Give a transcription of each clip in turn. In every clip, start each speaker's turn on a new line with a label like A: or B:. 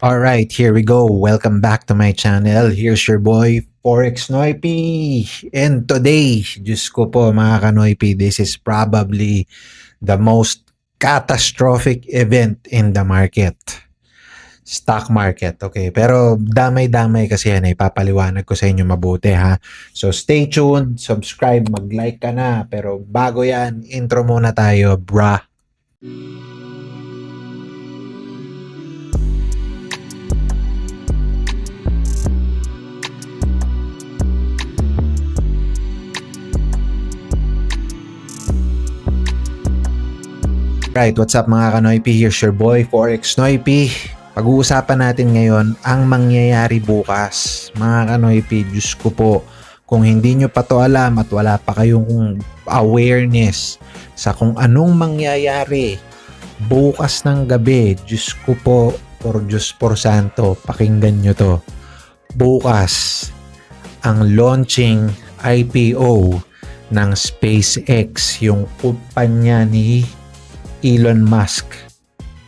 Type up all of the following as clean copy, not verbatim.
A: Alright, here we go. Welcome back to my channel. Here's your boy, Forex Noipy. And today, Diyos ko po mga kanoypi, this is probably the most catastrophic event in the market. Stock market, okay. Pero damay-damay kasi yan, ipapaliwanag ko sa inyo mabuti ha. So stay tuned, subscribe, mag-like ka na. Pero bago yan, intro muna tayo, brah. Right, what's up mga kanoypi? Here's your boy, Forex Noipy. Pag-uusapan natin ngayon ang mangyayari bukas. Mga kanoypi, Diyos ko po, kung hindi nyo pa to alam at wala pa kayong awareness sa kung anong mangyayari bukas ng gabi, Diyos ko po, por Diyos por Santo, pakinggan nyo to. Bukas, ang launching IPO ng SpaceX, yung kumpanya ni Elon Musk.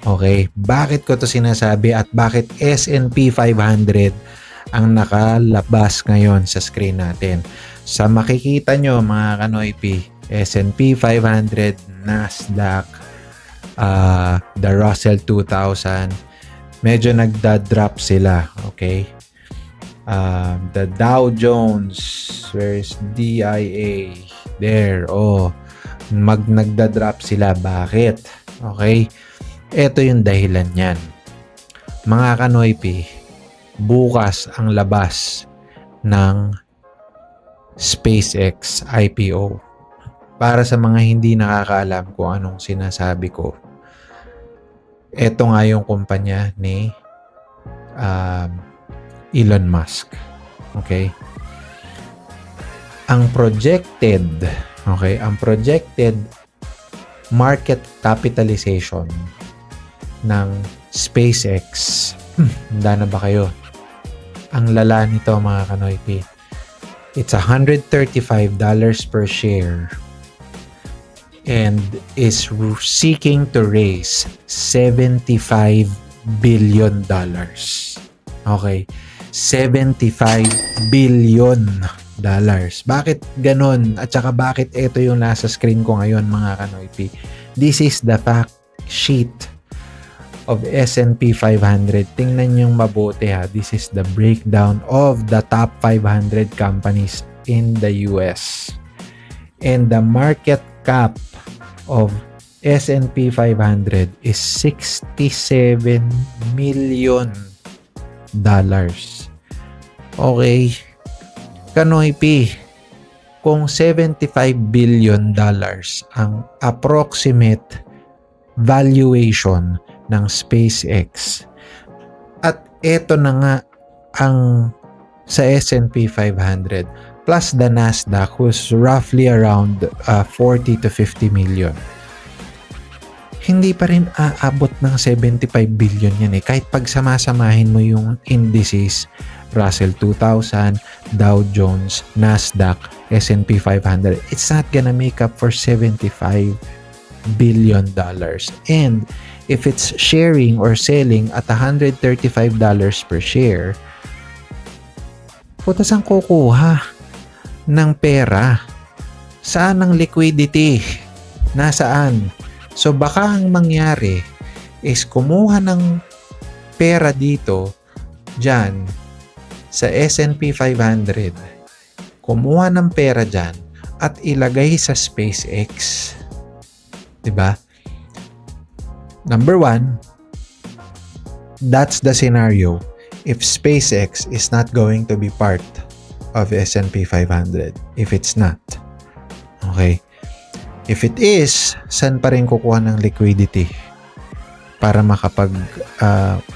A: Okay, bakit ko to sinasabi at bakit S&P 500 ang nakalabas ngayon sa screen natin? Sa makikita nyo mga kanoypi, S&P 500, Nasdaq, the Russell 2000, medyo nagda-drop sila. Okay, the Dow Jones, where's DIA? There, nagda-drop sila. Bakit? Okay? Ito yung dahilan niyan. Mga kanoypi, bukas ang labas ng SpaceX IPO. Para sa mga hindi nakakaalam kung anong sinasabi ko, ito nga yung kumpanya ni Elon Musk. Okay? Ang projected market capitalization ng SpaceX, handa na ba kayo? Ang lala nito mga kanoypi. It's $135 per share and is seeking to raise $75 billion. Okay? $75 billion. Bakit ganon? At saka bakit ito yung nasa screen ko ngayon mga kanoypi? This is the fact sheet of S&P 500. Tingnan yung mabuti ha. This is the breakdown of the top 500 companies in the US. And the market cap of S&P 500 is $67 million. Okay. Kanoypi, kung $75 billion ang approximate valuation ng SpaceX at eto na nga ang sa S&P 500 plus the Nasdaq who's roughly around 40 to 50 million, hindi pa rin aabot ng 75 billion yan kahit pagsamasamahin mo yung indices, Russell 2000, Dow Jones, Nasdaq, S&P 500. It's not gonna make up for $75 billion. And if it's sharing or selling at $135 per share, putas ang kukuha ng pera. Saan ang liquidity? Nasaan? So baka ang mangyari is kumuha ng pera dito, dyan, sa S&P 500, kumuha ng pera dyan at ilagay sa SpaceX. Diba? Number one, that's the scenario if SpaceX is not going to be part of S&P 500. If it's not. Okay? If it is, saan pa rin kukuha ng liquidity para makapag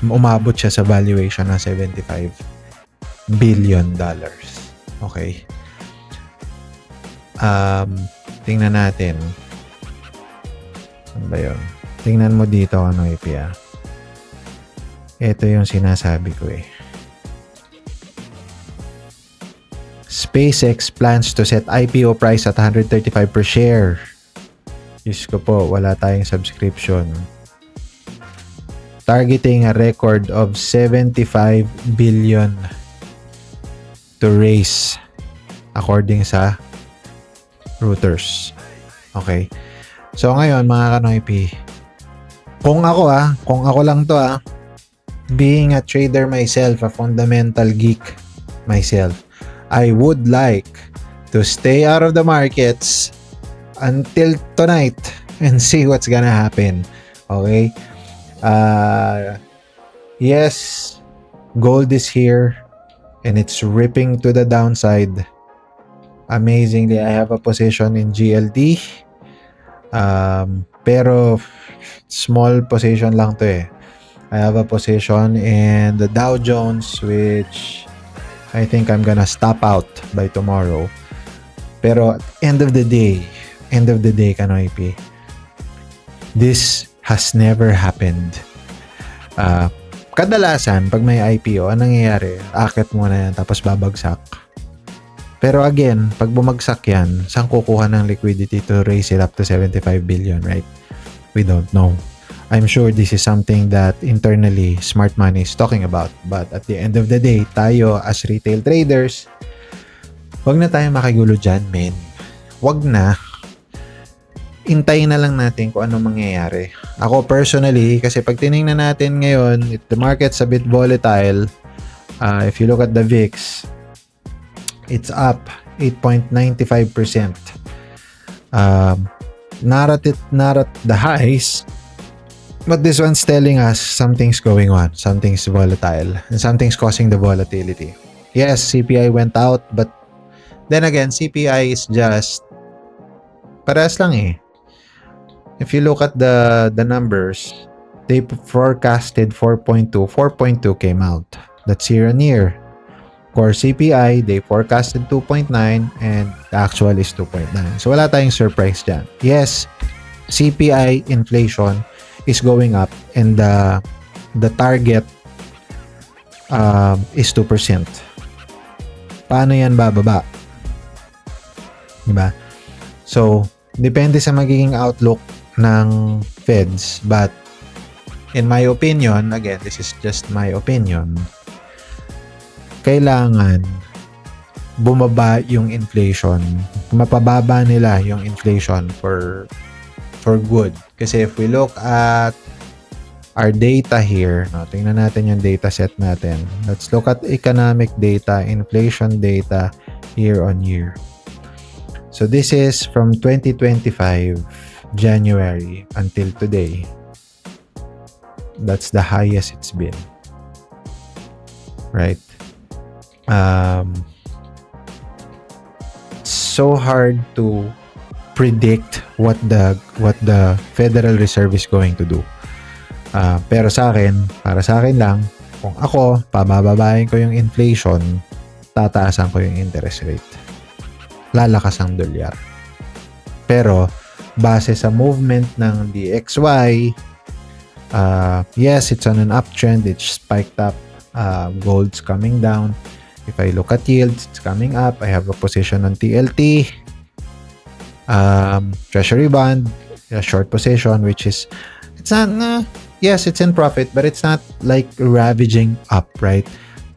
A: umabot siya sa valuation ng $75 billion. Okay. Tingnan natin. Ano ba yun? Tingnan mo dito ano ipia. Ito yung sinasabi ko SpaceX plans to set IPO price at $135 per share. Diyos ko po, wala tayong subscription. targeting a record of 75 billion to raise according sa Reuters. Okay. So ngayon mga kanoypi, kung ako lang to being a trader myself, a fundamental geek myself, I would like to stay out of the markets until tonight and see what's gonna happen. Okay? Yes, gold is here and it's ripping to the downside. Amazingly, I have a position in GLD. Pero small position lang to eh. I have a position in the Dow Jones, which I think I'm gonna stop out by tomorrow. Pero end of the day, kanoypi, this has never happened. Kadalasan, pag may IPO, anong nangyayari? Akit muna yan, tapos babagsak. Pero again, pag bumagsak yan, saan kukuha ng liquidity to raise it up to 75 billion, right? We don't know. I'm sure this is something that internally smart money is talking about. But at the end of the day, tayo as retail traders, wag na tayo makigulo dyan, men. Wag na. Intayin na lang natin kung anong mangyayari. Ako personally, kasi pag tinignan natin ngayon, the market's a bit volatile. If you look at the VIX, it's up 8.95%. Not at the highs, but this one's telling us something's going on, something's volatile, and something's causing the volatility. Yes, CPI went out, but then again, CPI is just parehas lang eh. If you look at the numbers, they forecasted 4.2 came out. That's year on year. Core CPI, they forecasted 2.9 and the actual is 2.9. So wala tayong surprise dyan. Yes, CPI inflation is going up and the target is 2%. Paano yan bababa? Diba? So, depende sa magiging outlook ng Feds, but in my opinion, again, this is just my opinion, kailangan bumaba yung inflation. Mapababa nila yung inflation for good. Kasi if we look at our data here, no, tingnan natin yung data set natin. Let's look at economic data, inflation data year on year. So this is from 2025 January until today. That's the highest it's been. Right? It's so hard to predict what the Federal Reserve is going to do. Pero para sa akin lang, kung ako, pabababain ko yung inflation, tataasan ko yung interest rate. Lalakas ang dolyar. Pero, base sa movement ng DXY, yes, it's on an uptrend. It's spiked up. Gold's coming down. If I look at yields, it's coming up. I have a position on TLT. Treasury bond, a short position, which is, it's not, yes, it's in profit, but it's not like ravaging up, right?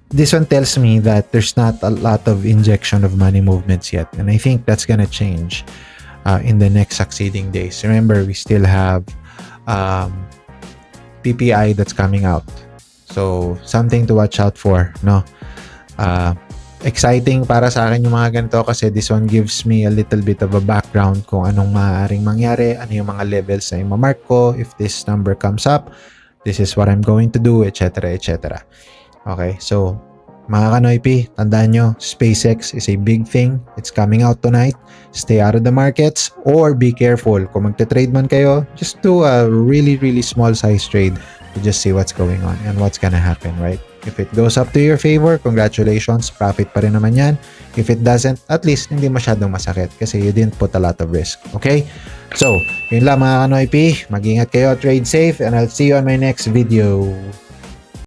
A: This one tells me that there's not a lot of injection of money movements yet, and I think that's gonna change in the next succeeding days. Remember, we still have PPI that's coming out, so something to watch out for, no? Exciting para sa akin yung mga ganito kasi this one gives me a little bit of a background kung anong maaaring mangyari, ano yung mga levels na imamark ko. If this number comes up, this is what I'm going to do, etc. etc. Okay, so mga kanoypi, tandaan nyo, SpaceX is a big thing. It's coming out tonight. Stay out of the markets or be careful. Kung magte-trade man kayo, just do a really, really small size trade to just see what's going on and what's gonna happen, right? If it goes up to your favor, congratulations, profit pa rin naman yan. If it doesn't, at least hindi masyadong masakit kasi you didn't put a lot of risk. Okay? So, yun lang mga kanoypi. Mag-ingat kayo, trade safe, and I'll see you on my next video.